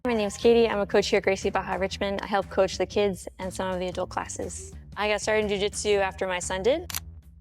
My name's Katie. I'm a coach here at Gracie Barra Richmond. I help coach the kids and some of the adult classes. I got started in Jiu Jitsu after my son did.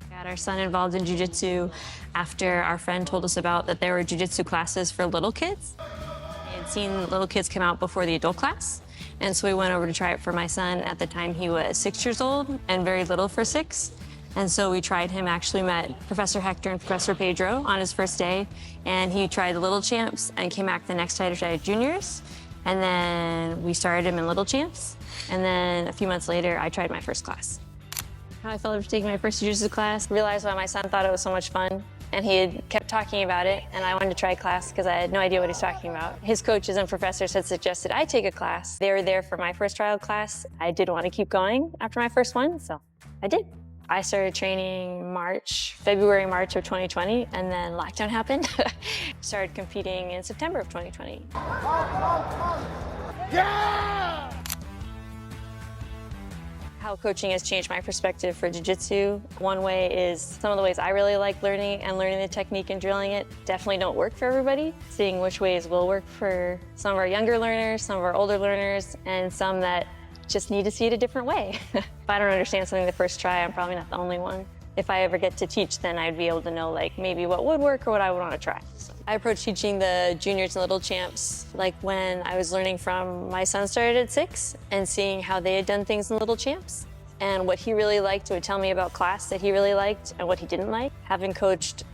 We got our son involved in Jiu Jitsu after our friend told us about that there were Jiu Jitsu classes for little kids. I had seen little kids come out before the adult class, and so we went over to try it for my son. At the time, he was 6 years old and very little for 6. And so we tried him, actually met Professor Hector and Professor Pedro on his first day, and he tried the little champs and came back the next day to try juniors. And then we started him in little champs. And then a few months later, I tried my first class. How I felt after taking my first jiu-jitsu class, realized why my son thought it was so much fun. And he had kept talking about it, and I wanted to try class because I had no idea what he's talking about. His coaches and professors had suggested I take a class. They were there for my first trial class. I did want to keep going after my first one, so I did. I started training February, March of 2020, and then lockdown happened. Started competing in September of 2020. Yeah! How coaching has changed my perspective for jiu-jitsu. One way is some of the ways I really like learning the technique and drilling it definitely don't work for everybody. Seeing which ways will work for some of our younger learners, some of our older learners, and some that just need to see it a different way. If I don't understand something the first try, I'm probably not the only one. If I ever get to teach, then I'd be able to know like maybe what would work or what I would want to try. I approach teaching the juniors and little champs like when I was learning from my son started at 6 and seeing how they had done things in little champs and what he really liked, would tell me about class that he really liked and what he didn't like. Having coached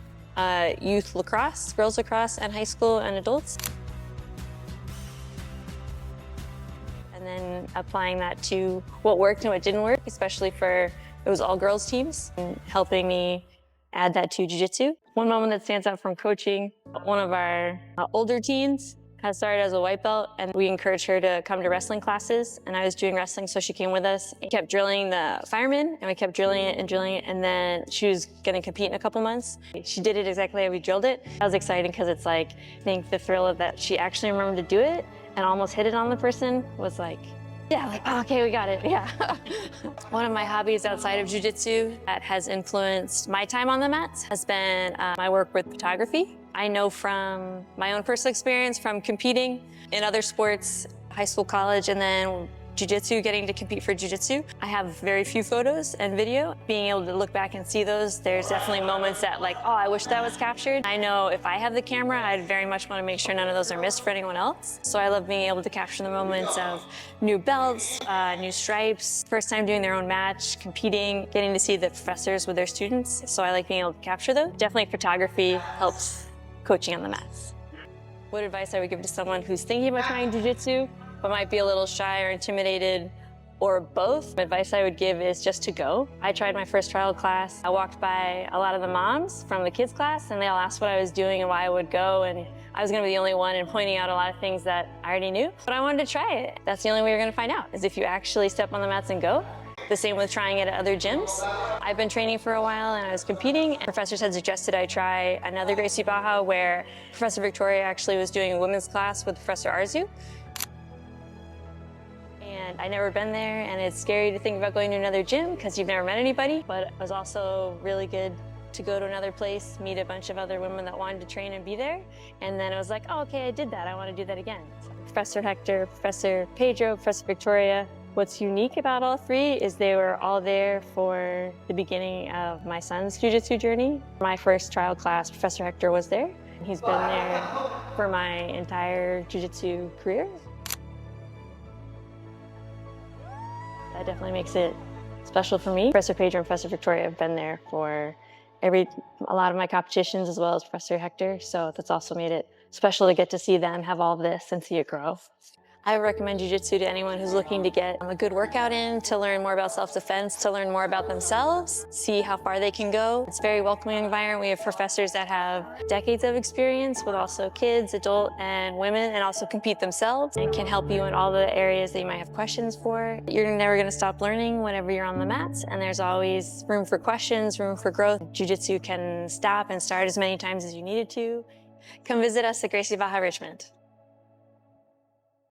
youth lacrosse, girls lacrosse, and high school and adults. And then applying that to what worked and what didn't work, especially for, it was all girls teams, and helping me add that to jiu-jitsu. One moment that stands out from coaching, one of our older teens had started as a white belt, and we encouraged her to come to wrestling classes, and I was doing wrestling, so she came with us. We kept drilling the firemen, and we kept drilling it, and then she was gonna compete in a couple months. She did it exactly how we drilled it. That was exciting, because it's like, I think the thrill of that she actually remembered to do it, and almost hit it on the person was like, yeah, like, oh, okay, we got it, yeah. One of my hobbies outside of jiu-jitsu that has influenced my time on the mats has been my work with photography. I know from my own personal experience from competing in other sports, high school, college, and then jiu-jitsu, getting to compete for jiu-jitsu. I have very few photos and video. Being able to look back and see those, there's definitely moments that like, oh, I wish that was captured. I know if I have the camera, I'd very much want to make sure none of those are missed for anyone else. So I love being able to capture the moments of new belts, new stripes, first time doing their own match, competing, getting to see the professors with their students. So I like being able to capture those. Definitely photography helps coaching on the mats. What advice I would give to someone who's thinking about trying jiu-jitsu, but might be a little shy or intimidated, or both? Advice I would give is just to go. I tried my first trial class. I walked by a lot of the moms from the kids class, and they all asked what I was doing and why I would go, and I was gonna be the only one and pointing out a lot of things that I already knew, but I wanted to try it. That's the only way you're gonna find out, is if you actually step on the mats and go. The same with trying it at other gyms. I've been training for a while and I was competing, and professors had suggested I try another Gracie Barra where Professor Victoria actually was doing a women's class with Professor Arzu. And I'd never been there, and it's scary to think about going to another gym because you've never met anybody, but it was also really good to go to another place, meet a bunch of other women that wanted to train and be there. And then it was like, oh, okay, I did that. I want to do that again. So Professor Hector, Professor Pedro, Professor Victoria. What's unique about all three is they were all there for the beginning of my son's jiu-jitsu journey. My first trial class, Professor Hector was there. He's been there for my entire jiu-jitsu career. That definitely makes it special for me. Professor Pedro and Professor Victoria have been there for a lot of my competitions, as well as Professor Hector, so that's also made it special to get to see them have all of this and see it grow. I would recommend jiu-jitsu to anyone who's looking to get a good workout in, to learn more about self-defense, to learn more about themselves, see how far they can go. It's a very welcoming environment. We have professors that have decades of experience with also kids, adult, and women, and also compete themselves and can help you in all the areas that you might have questions for. You're never going to stop learning whenever you're on the mats, and there's always room for questions, room for growth. Jiu-jitsu can stop and start as many times as you need it to. Come visit us at Gracie Barra Richmond.